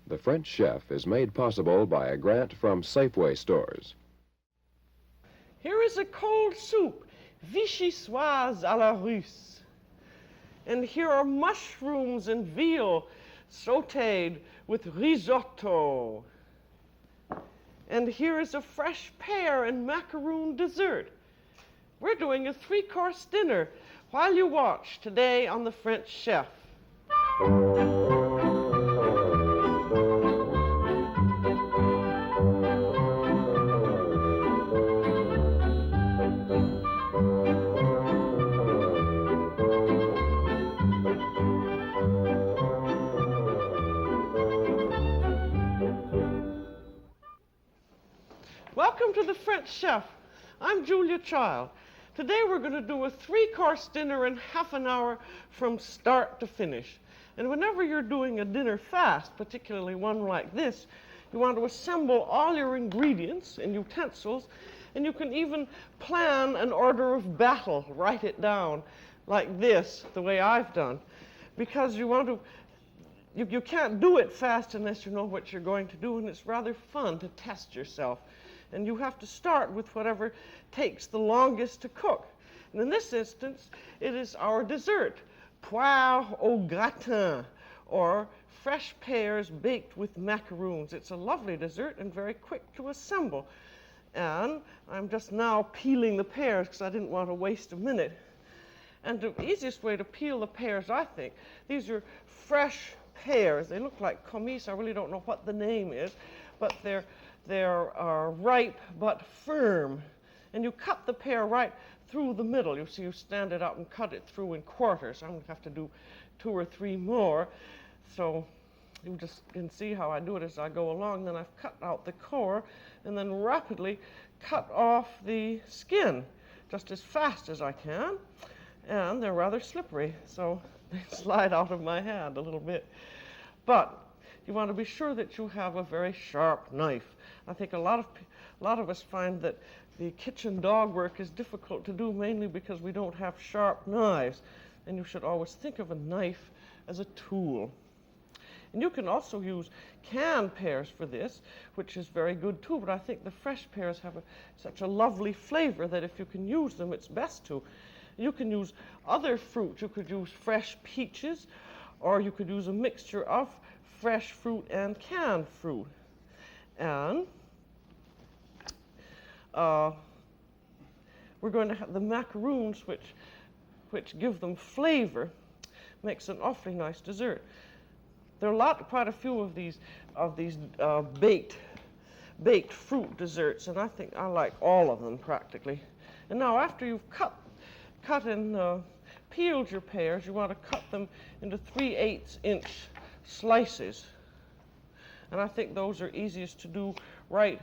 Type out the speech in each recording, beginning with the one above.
The French Chef is made possible by a grant from Safeway stores. Here is a cold soup, Vichyssoise à la Russe. And here are mushrooms and veal sauteed with risotto. And here is a fresh pear and macaroon dessert. We're doing a 3-course dinner while you watch today on The French Chef. Welcome to The French Chef. I'm Julia Child. Today we're going to do a 3-course dinner in half an hour from start to finish. And whenever you're doing a dinner fast, particularly one like this, you want to assemble all your ingredients and utensils, and you can even plan an order of battle, write it down like this, the way I've done, because you want to you can't do it fast unless you know what you're going to do, and it's rather fun to test yourself. And you have to start with whatever takes the longest to cook. And in this instance, it is our dessert, Poires au gratin, or fresh pears baked with macaroons. It's a lovely dessert and very quick to assemble. And I'm just now peeling the pears because I didn't want to waste a minute. And the easiest way to peel the pears, I think, these are fresh pears. They look like commis. I really don't know what the name is, but they're ripe but firm. And you cut the pear right through the middle. You see, you stand it up and cut it through in quarters. I'm going to have to do 2 or 3 more. So you just can see how I do it as I go along. Then I've cut out the core and then rapidly cut off the skin just as fast as I can. And they're rather slippery, so they slide out of my hand a little bit. But you want to be sure that you have a very sharp knife. I think a lot of us find that the kitchen dog work is difficult to do, mainly because we don't have sharp knives. And you should always think of a knife as a tool. And you can also use canned pears for this, which is very good too, but I think the fresh pears have such a lovely flavor that if you can use them, it's best to. You can use other fruit. You could use fresh peaches, or you could use a mixture of fresh fruit and canned fruit. And we're going to have the macaroons, which give them flavor, makes an awfully nice dessert. There are quite a few of these baked fruit desserts, and I think I like all of them practically. And now after you've cut and peeled your pears, you want to cut them into 3/8 inch slices. And I think those are easiest to do right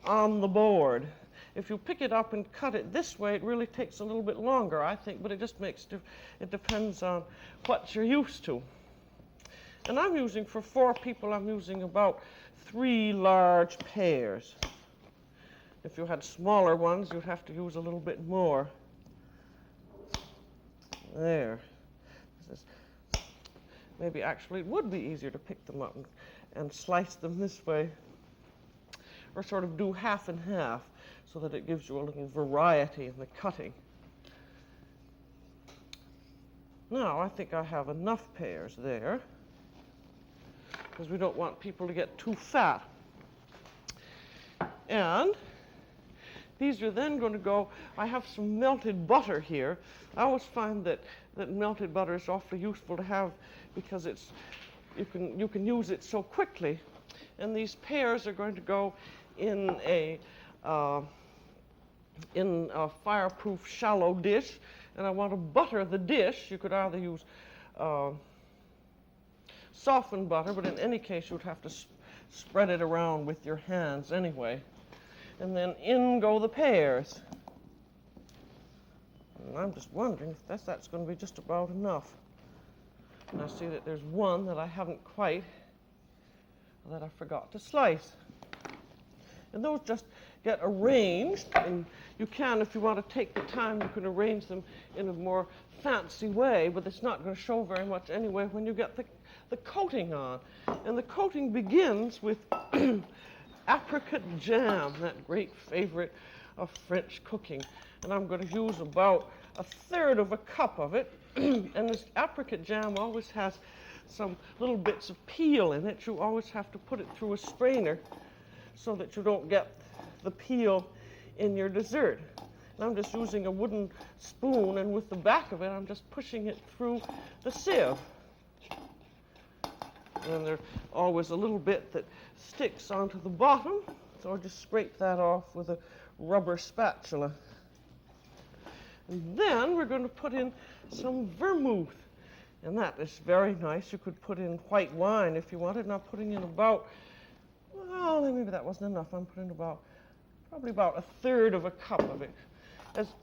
on the board. If you pick it up and cut it this way, it really takes a little bit longer, I think, but it just it depends on what you're used to. And I'm using, for 4 people, I'm using about 3 large pears. If you had smaller ones, you'd have to use a little bit more. There. Maybe actually it would be easier to pick them up and slice them this way, or sort of do half and half so that it gives you a little variety in the cutting. Now I think I have enough pears there, because we don't want people to get too fat. And these are then going to go, I have some melted butter here. I always find that melted butter is awfully useful to have because you can use it so quickly. And these pears are going to go in a fireproof shallow dish. And I want to butter the dish. You could either use softened butter, but in any case you'd have to spread it around with your hands anyway. And then in go the pears. And I'm just wondering if that's going to be just about enough. And I see that there's one that I haven't quite, that I forgot to slice. And those just get arranged, and you can, if you want to take the time, you can arrange them in a more fancy way, but it's not going to show very much anyway when you get the coating on. And the coating begins with apricot jam, that great favorite of French cooking. And I'm going to use about 1/3 of a cup of it. And this apricot jam always has some little bits of peel in it. You always have to put it through a strainer so that you don't get the peel in your dessert. And I'm just using a wooden spoon, and with the back of it, I'm just pushing it through the sieve. And there's always a little bit that sticks onto the bottom, so I'll just scrape that off with a rubber spatula. And then we're going to put in some vermouth. And that is very nice. You could put in white wine if you wanted. And I'm putting in about, well, maybe that wasn't enough. I'm putting probably about 1/3 of a cup of it. As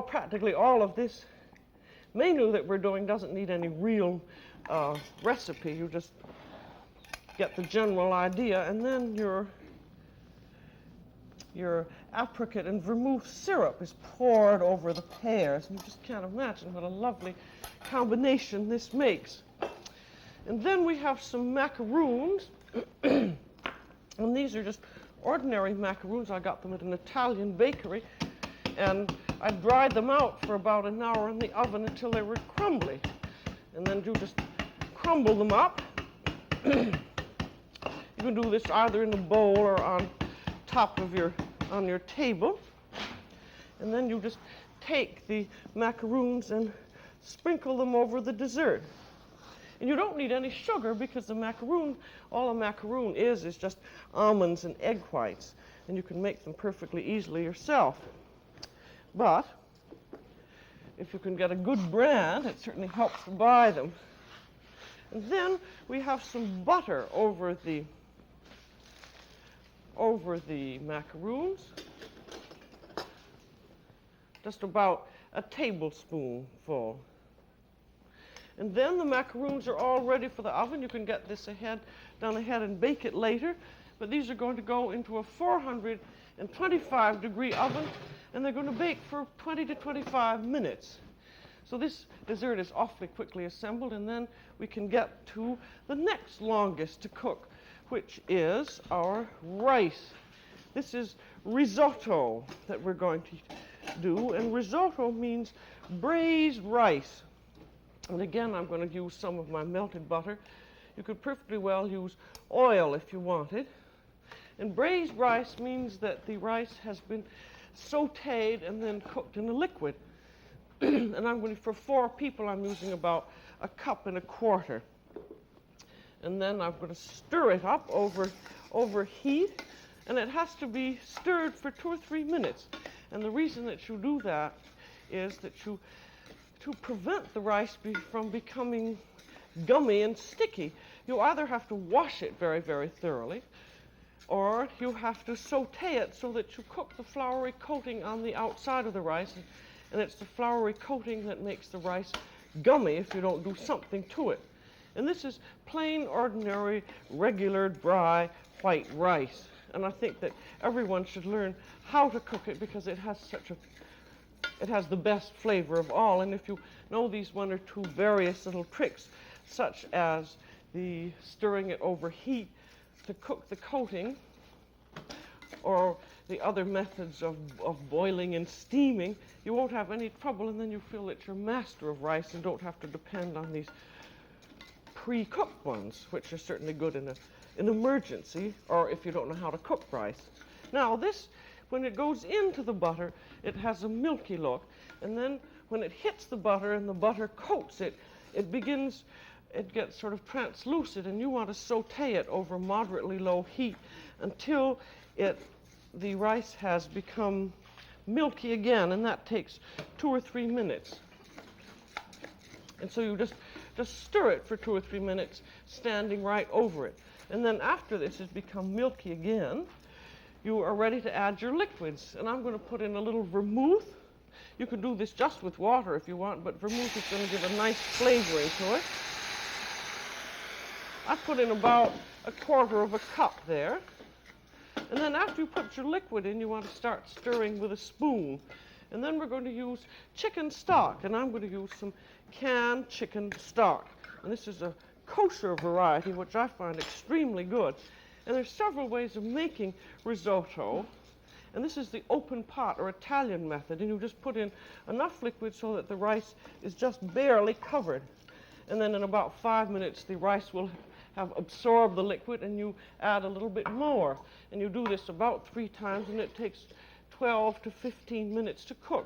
practically all of this menu that we're doing doesn't need any real recipe. You just get the general idea, and then your apricot and vermouth syrup is poured over the pears. And you just can't imagine what a lovely combination this makes. And then we have some macaroons. And these are just ordinary macaroons. I got them at an Italian bakery. And I dried them out for about an hour in the oven until they were crumbly. And then you just crumble them up. You can do this either in a bowl or on top of on your table. And then you just take the macaroons and sprinkle them over the dessert. And you don't need any sugar because all a macaroon is just almonds and egg whites. And you can make them perfectly easily yourself. But if you can get a good brand, it certainly helps to buy them. And then we have some butter over the macaroons, just about a tablespoonful. And then the macaroons are all ready for the oven. You can get this done ahead and bake it later, but these are going to go into a 425-degree oven, and they're going to bake for 20 to 25 minutes. So this dessert is awfully quickly assembled, and then we can get to the next longest to cook, which is our rice. This is risotto that we're going to do, and risotto means braised rice. And again, I'm going to use some of my melted butter. You could perfectly well use oil if you wanted. And braised rice means that the rice has been sauteed and then cooked in a liquid. And for 4 people, I'm using about 1.25 cups. And then I'm going to stir it up over heat, and it has to be stirred for 2 or 3 minutes. And the reason that you do that is that to prevent the rice from becoming gummy and sticky, you either have to wash it very, very thoroughly, or you have to saute it so that you cook the floury coating on the outside of the rice, and it's the floury coating that makes the rice gummy if you don't do something to it. And this is plain, ordinary, regular, dry, white rice. And I think that everyone should learn how to cook it because it has the best flavor of all. And if you know these 1 or 2 various little tricks, such as the stirring it over heat to cook the coating, or the other methods of boiling and steaming, you won't have any trouble, and then you feel that you're master of rice and don't have to depend on these pre-cooked ones, which are certainly good in an emergency, or if you don't know how to cook rice. Now this, when it goes into the butter, it has a milky look, and then when it hits the butter and the butter coats it, it gets sort of translucent, and you want to saute it over moderately low heat until the rice has become milky again, and that takes 2 or 3 minutes. And so you just stir it for 2 or 3 minutes, standing right over it. And then after this has become milky again, you are ready to add your liquids. And I'm going to put in a little vermouth. You can do this just with water if you want, but vermouth is going to give a nice flavoring to it. I put in about 1/4 cup there. And then after you put your liquid in, you want to start stirring with a spoon. And then we're going to use chicken stock, and I'm going to use some canned chicken stock. And this is a kosher variety, which I find extremely good. And there's several ways of making risotto. And this is the open pot or Italian method. And you just put in enough liquid so that the rice is just barely covered. And then in about 5 minutes, the rice will have absorbed the liquid, and you add a little bit more. And you do this about 3 times, and it takes 12 to 15 minutes to cook.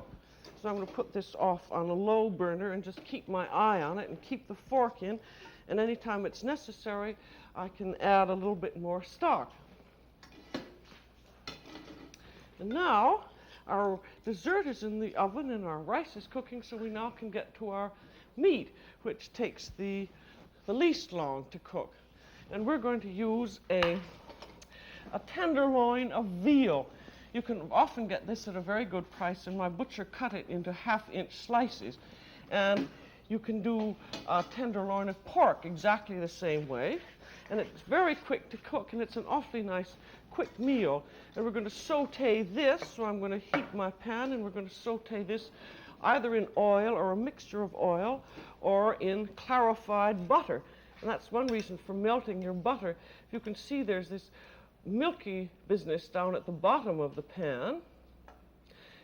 So I'm going to put this off on a low burner and just keep my eye on it and keep the fork in. And anytime it's necessary, I can add a little bit more stock. And now our dessert is in the oven and our rice is cooking, so we now can get to our meat, which takes the least long to cook. And we're going to use a tenderloin of veal. You can often get this at a very good price, and my butcher cut it into half-inch slices. And you can do a tenderloin of pork exactly the same way. And it's very quick to cook, and it's an awfully nice quick meal. And we're going to saute this, so I'm going to heat my pan, and we're going to saute this either in oil or a mixture of oil or in clarified butter. And that's one reason for melting your butter. If you can see, there's this milky business down at the bottom of the pan.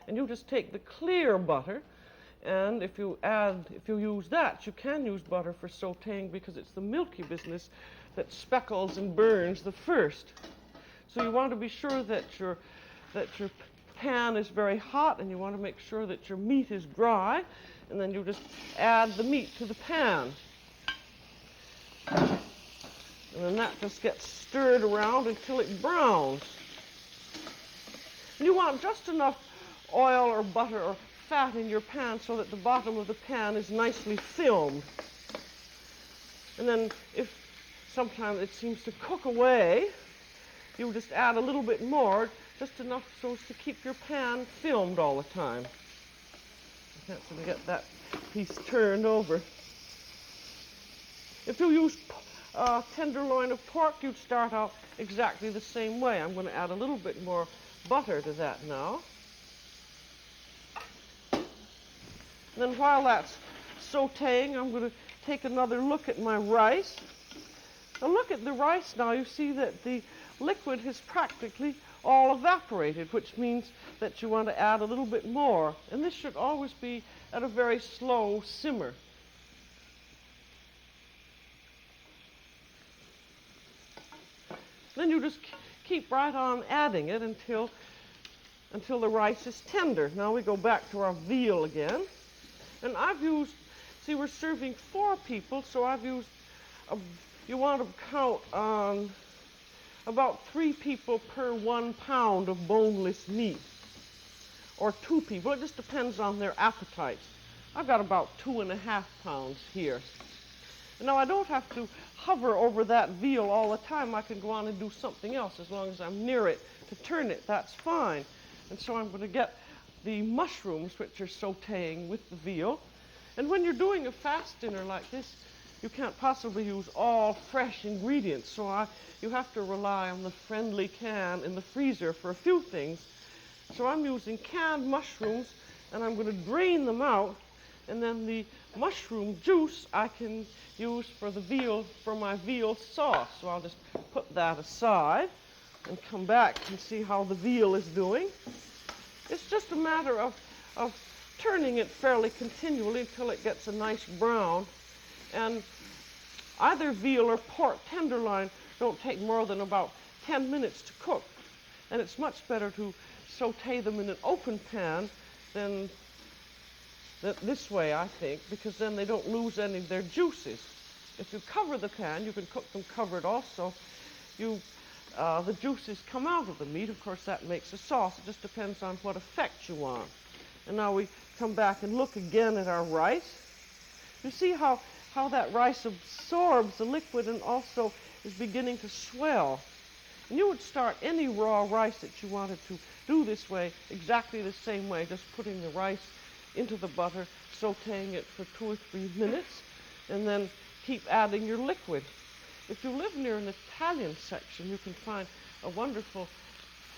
And you just take the clear butter, and if you use that, you can use butter for sauteing because it's the milky business that speckles and burns the first. So you want to be sure that your pan is very hot, and you want to make sure that your meat is dry, and then you just add the meat to the pan. And then that just gets stirred around until it browns. And you want just enough oil or butter or fat in your pan so that the bottom of the pan is nicely filmed. And then if sometimes it seems to cook away, you just add a little bit more, just enough so as to keep your pan filmed all the time. I can't seem to get that piece turned over. If you use tenderloin of pork, you'd start out exactly the same way. I'm going to add a little bit more butter to that now. And then while that's sauteing, I'm going to take another look at my rice. Now look at the rice now. You see that the liquid has practically all evaporated, which means that you want to add a little bit more. And this should always be at a very slow simmer. Then you just keep right on adding it until the rice is tender. Now we go back to our veal again. And I've used, see, we're serving 4 people, so I've used, you want to count on about 3 people per 1 pound of boneless meat, or 2 people. It just depends on their appetites. I've got about 2.5 pounds here. And now I don't have to hover over that veal all the time. I can go on and do something else as long as I'm near it to turn it. That's fine. And so I'm going to get the mushrooms, which are sauteing with the veal. And when you're doing a fast dinner like this, you can't possibly use all fresh ingredients, so you have to rely on the friendly can in the freezer for a few things. So I'm using canned mushrooms, and I'm going to drain them out, and then the mushroom juice I can use for the veal, for my veal sauce. So I'll just put that aside and come back and see how the veal is doing. It's just a matter of turning it fairly continually until it gets a nice brown. And either veal or pork tenderloin don't take more than about 10 minutes to cook. And it's much better to saute them in an open pan than this way, I think, because then they don't lose any of their juices. If you cover the pan, you can cook them covered also. The juices come out of the meat. Of course, that makes a sauce. It just depends on what effect you want. And now we come back and look again at our rice. You see how that rice absorbs the liquid and also is beginning to swell. And you would start any raw rice that you wanted to do this way exactly the same way, just putting the rice into the butter, sauteing it for 2 or 3 minutes, and then keep adding your liquid. If you live near an Italian section, you can find a wonderful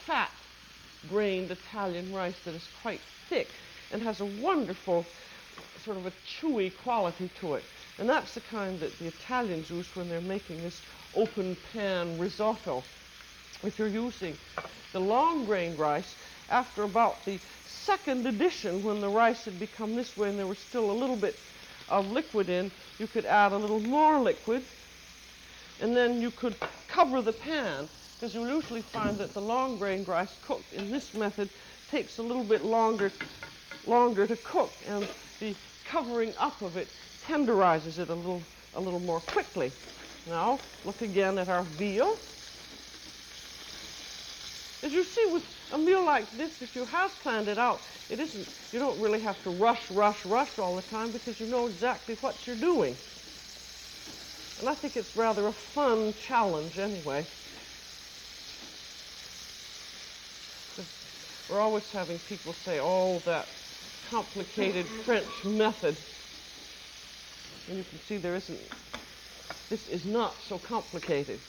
fat-grained Italian rice that is quite thick and has a wonderful sort of a chewy quality to it. And that's the kind that the Italians use when they're making this open pan risotto. If you're using the long-grained rice, after about the second edition, when the rice had become this way and there was still a little bit of liquid in, you could add a little more liquid, and then you could cover the pan, because you'll usually find that the long-grained rice cooked in this method takes a little bit longer to cook, and the covering up of it tenderizes it a little more quickly. Now, look again at our veal. As you see, with a meal like this, if you have planned it out, you don't really have to rush all the time, because you know exactly what you're doing. And I think it's rather a fun challenge anyway. We're always having people say, oh, that complicated French method. And you can see this is not so complicated.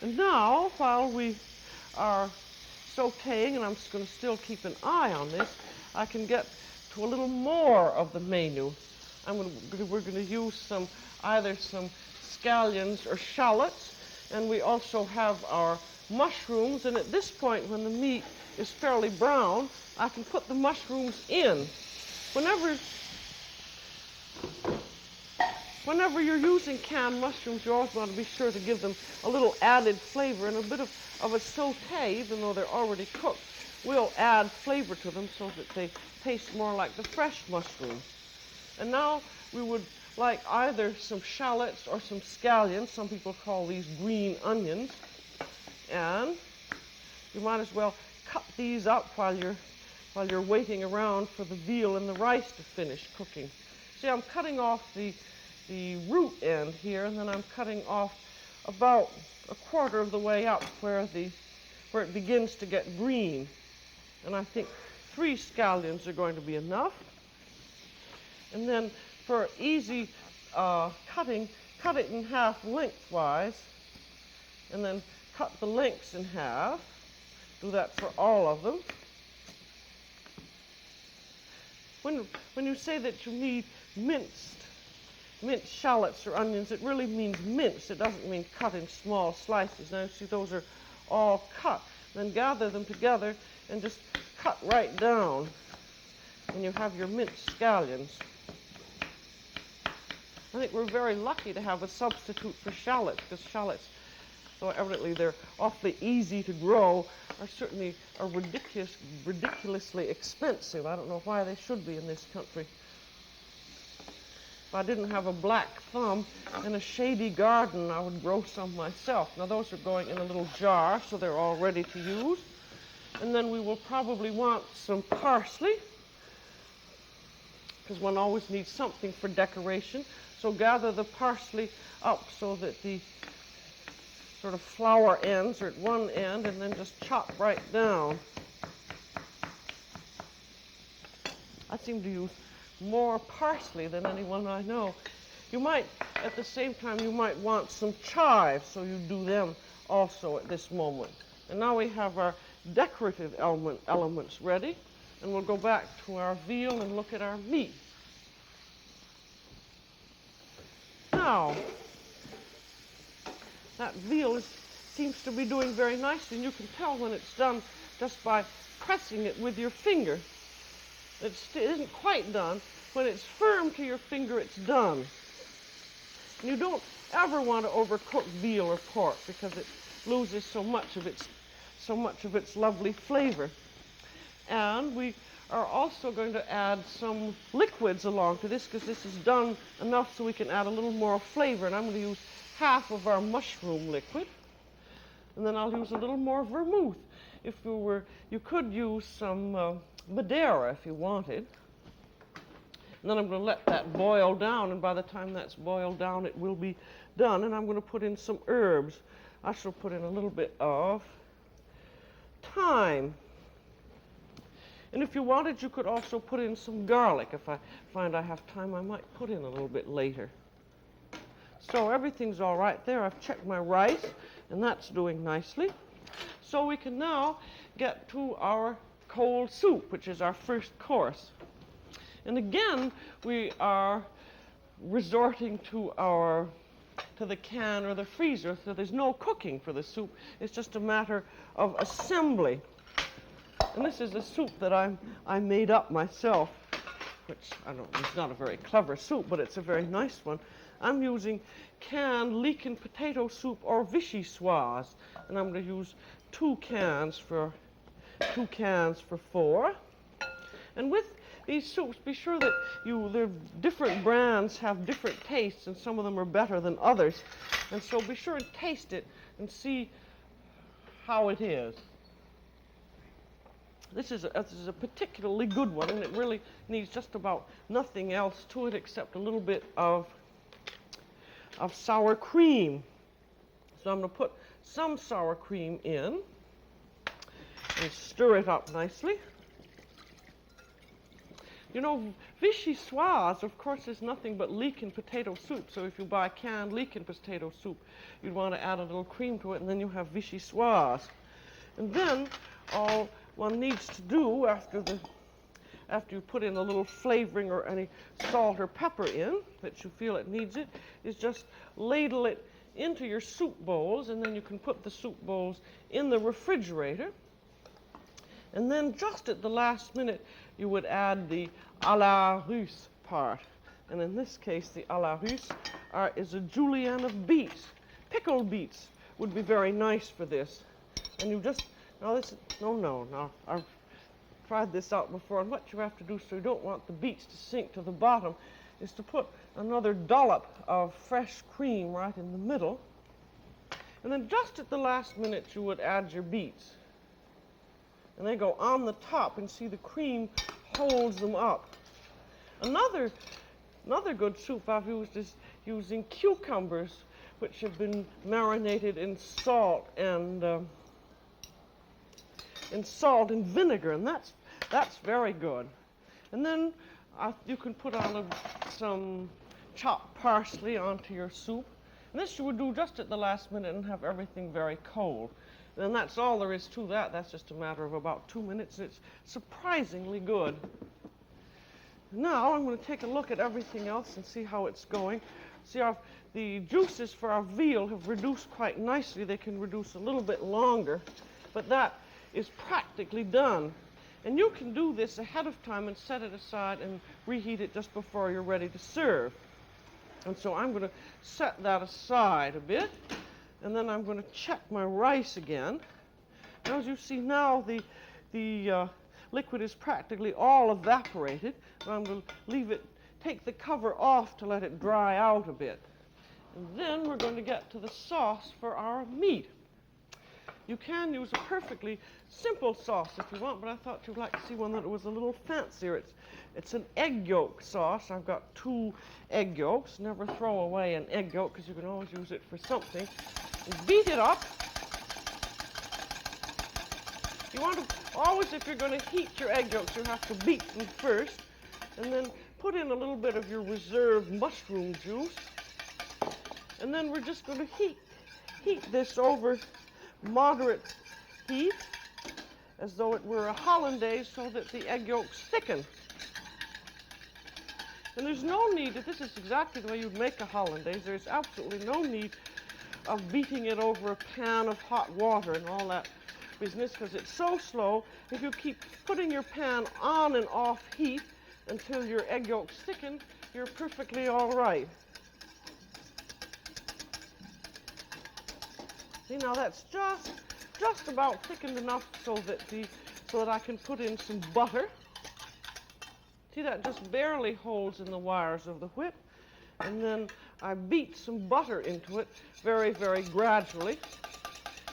And now, while we are sauteing, and I'm just going to still keep an eye on this, I can get to a little more of the menu. We're going to use either some scallions or shallots, and we also have our mushrooms. And at this point, when the meat is fairly brown, I can put the mushrooms in. Whenever you're using canned mushrooms, you always want to be sure to give them a little added flavor, and a bit of a saute, even though they're already cooked, will add flavor to them so that they taste more like the fresh mushrooms. And now we would like either some shallots or some scallions. Some people call these green onions. And you might as well cut these up while you're waiting around for the veal and the rice to finish cooking. See, I'm cutting off the root end here, and then I'm cutting off about a quarter of the way up where it begins to get green. And I think 3 scallions are going to be enough. And then for easy cutting, cut it in half lengthwise, and then cut the lengths in half. Do that for all of them. When you say that you need minced shallots or onions, it really means minced. It doesn't mean cut in small slices. Now, you see, those are all cut. Then gather them together and just cut right down, and you have your minced scallions. I think we're very lucky to have a substitute for shallots, because shallots, though evidently they're awfully easy to grow, are certainly ridiculously expensive. I don't know why they should be in this country. If I didn't have a black thumb and a shady garden, I would grow some myself. Now, those are going in a little jar, so they're all ready to use. And then we will probably want some parsley, because one always needs something for decoration. So gather the parsley up so that the sort of flower ends are at one end, and then just chop right down. I seem to use more parsley than anyone I know. You might, at the same time, you might want some chives, so you do them also at this moment. And now we have our decorative elements ready, and we'll go back to our veal and look at our meat. Now, that veal seems to be doing very nicely, and you can tell when it's done just by pressing it with your finger. It isn't quite done. When it's firm to your finger, it's done. And you don't ever want to overcook veal or pork, because it loses so much of its lovely flavor. And we are also going to add some liquids along to this, because this is done enough so we can add a little more flavor. And I'm going to use half of our mushroom liquid, and then I'll use a little more vermouth. You could use some Madeira if you wanted. And then I'm going to let that boil down, and by the time that's boiled down, it will be done. And I'm going to put in some herbs. I shall put in a little bit of thyme. And if you wanted, you could also put in some garlic. If I find I have time, I might put in a little bit later. So everything's all right there. I've checked my rice, and that's doing nicely. So we can now get to our cold soup, which is our first course. And again, we are resorting to the can or the freezer, so there's no cooking for the soup. It's just a matter of assembly. And this is a soup that I made up myself, which it's not a very clever soup, but it's a very nice one. I'm using canned leek and potato soup or Vichyssoise, and I'm going to use 2 cans for 4. And with these soups, be sure that the different brands have different tastes, and some of them are better than others. And so be sure and taste it and see how it is. This is a particularly good one, and it really needs just about nothing else to it except a little bit of sour cream. So I'm going to put some sour cream in and stir it up nicely. You know, Vichyssoise, of course, is nothing but leek and potato soup. So if you buy canned leek and potato soup, you'd want to add a little cream to it, and then you have Vichyssoise. And then all one needs to do after you put in a little flavoring or any salt or pepper in that you feel it needs it, is just ladle it into your soup bowls, and then you can put the soup bowls in the refrigerator. And then just at the last minute, you would add the à la Russe part. And in this case, the à la Russe is a julienne of beets. Pickled beets would be very nice for this. And you just, I've tried this out before, and what you have to do, so you don't want the beets to sink to the bottom, is to put another dollop of fresh cream right in the middle. And then just at the last minute, you would add your beets. And they go on the top, and see the cream holds them up. Another good soup I've used is using cucumbers, which have been marinated in salt and vinegar, and that's very good. And then you can put on some chopped parsley onto your soup. And this you would do just at the last minute and have everything very cold. And that's all there is to that. That's just a matter of about 2 minutes. It's surprisingly good. Now I'm going to take a look at everything else and see how it's going. See, the juices for our veal have reduced quite nicely. They can reduce a little bit longer, but that is practically done. And you can do this ahead of time and set it aside and reheat it just before you're ready to serve. And so I'm going to set that aside a bit. And then I'm going to check my rice again. Now, as you see now, the liquid is practically all evaporated. And I'm going to take the cover off to let it dry out a bit. And then we're going to get to the sauce for our meat. You can use a perfectly simple sauce if you want, but I thought you'd like to see one that was a little fancier. It's an egg yolk sauce. I've got 2 egg yolks. Never throw away an egg yolk because you can always use it for something. And beat it up. You want to always, if you're going to heat your egg yolks, you have to beat them first, and then put in a little bit of your reserved mushroom juice. And then we're just going to heat this over moderate heat, as though it were a hollandaise, so that the egg yolks thicken. And there's no need, if this is exactly the way you'd make a hollandaise, there's absolutely no need of beating it over a pan of hot water and all that business, because it's so slow. If you keep putting your pan on and off heat until your egg yolks thicken, you're perfectly all right. See, now that's just about thickened enough so that I can put in some butter. See, that just barely holds in the wires of the whip. And then I beat some butter into it very, very gradually.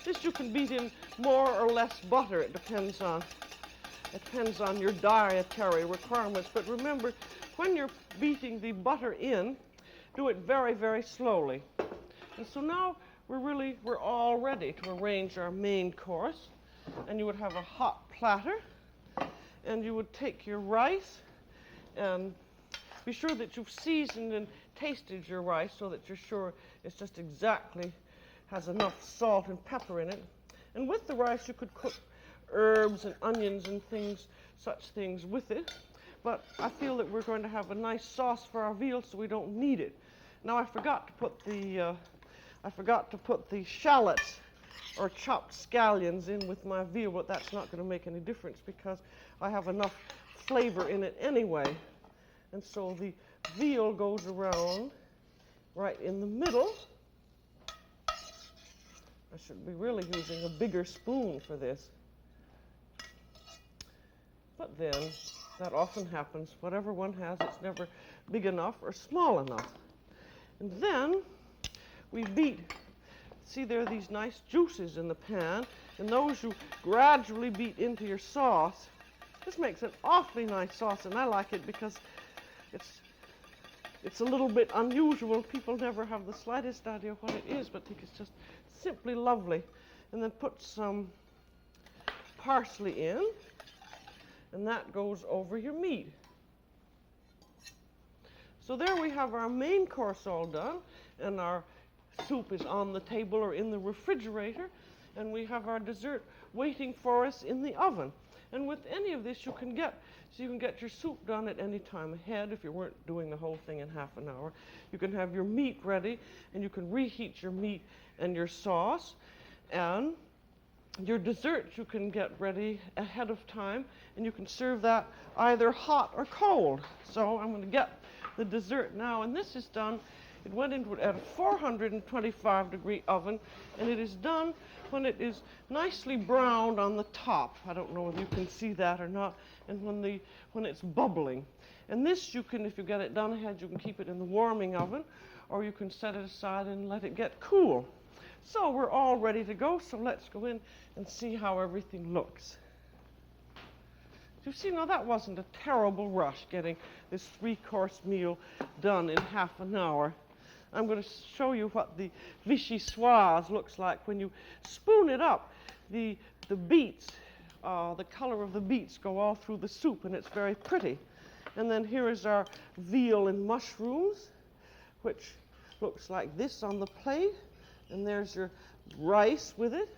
This you can beat in more or less butter. It depends on your dietary requirements. But remember, when you're beating the butter in, do it very, very slowly. And so now we're all ready to arrange our main course. And you would have a hot platter, and you would take your rice, and be sure that you've seasoned and tasted your rice so that you're sure it's just exactly has enough salt and pepper in it. And with the rice, you could cook herbs and onions and such things with it. but I feel that we're going to have a nice sauce for our veal, so we don't need it. Now I forgot to put the shallots or chopped scallions in with my veal, but that's not going to make any difference because I have enough flavor in it anyway. And so the veal goes around right in the middle. I should be really using a bigger spoon for this. But then, that often happens. Whatever one has, it's never big enough or small enough. And then we beat. See, there are these nice juices in the pan, and those you gradually beat into your sauce. This makes an awfully nice sauce, and I like it because it's a little bit unusual. People never have the slightest idea what it is, but I think it's just simply lovely. And then put some parsley in, and that goes over your meat. So there we have our main course all done, and our soup is on the table or in the refrigerator, and we have our dessert waiting for us in the oven. And with any of this, you can get your soup done at any time ahead if you weren't doing the whole thing in half an hour. You can have your meat ready, and you can reheat your meat and your sauce, and your dessert you can get ready ahead of time, and you can serve that either hot or cold. So I'm going to get the dessert now, and this is done. It went into it at a 425-degree oven, and it is done when it is nicely browned on the top. I don't know whether you can see that or not, and when it's bubbling. And this you can, if you get it done ahead, you can keep it in the warming oven, or you can set it aside and let it get cool. So we're all ready to go, so let's go in and see how everything looks. You see, now that wasn't a terrible rush getting this three-course meal done in half an hour. I'm going to show you what the Vichyssoise looks like when you spoon it up. The beets, the color of the beets go all through the soup, and it's very pretty. And then here is our veal and mushrooms, which looks like this on the plate. And there's your rice with it.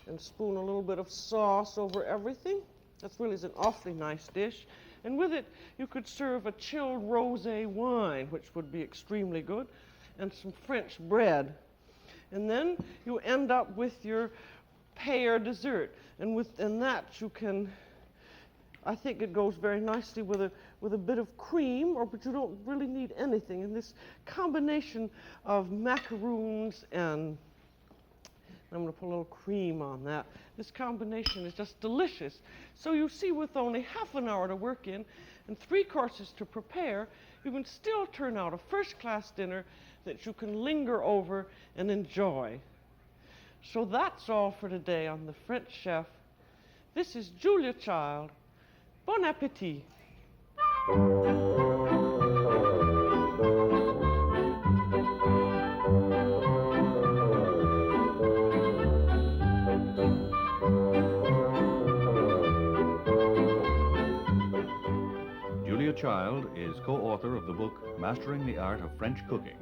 And spoon a little bit of sauce over everything. That's really an awfully nice dish. And with it, you could serve a chilled rosé wine, which would be extremely good, and some French bread. And then you end up with your pear dessert. And that you can, I think it goes very nicely with a bit of cream, but you don't really need anything. And this combination of macaroons and I'm going to put a little cream on that. This combination is just delicious. So you see, with only half an hour to work in and 3 courses to prepare, you can still turn out a first-class dinner that you can linger over and enjoy. So that's all for today on The French Chef. This is Julia Child. Bon appétit. Julia Child is co-author of the book Mastering the Art of French Cooking.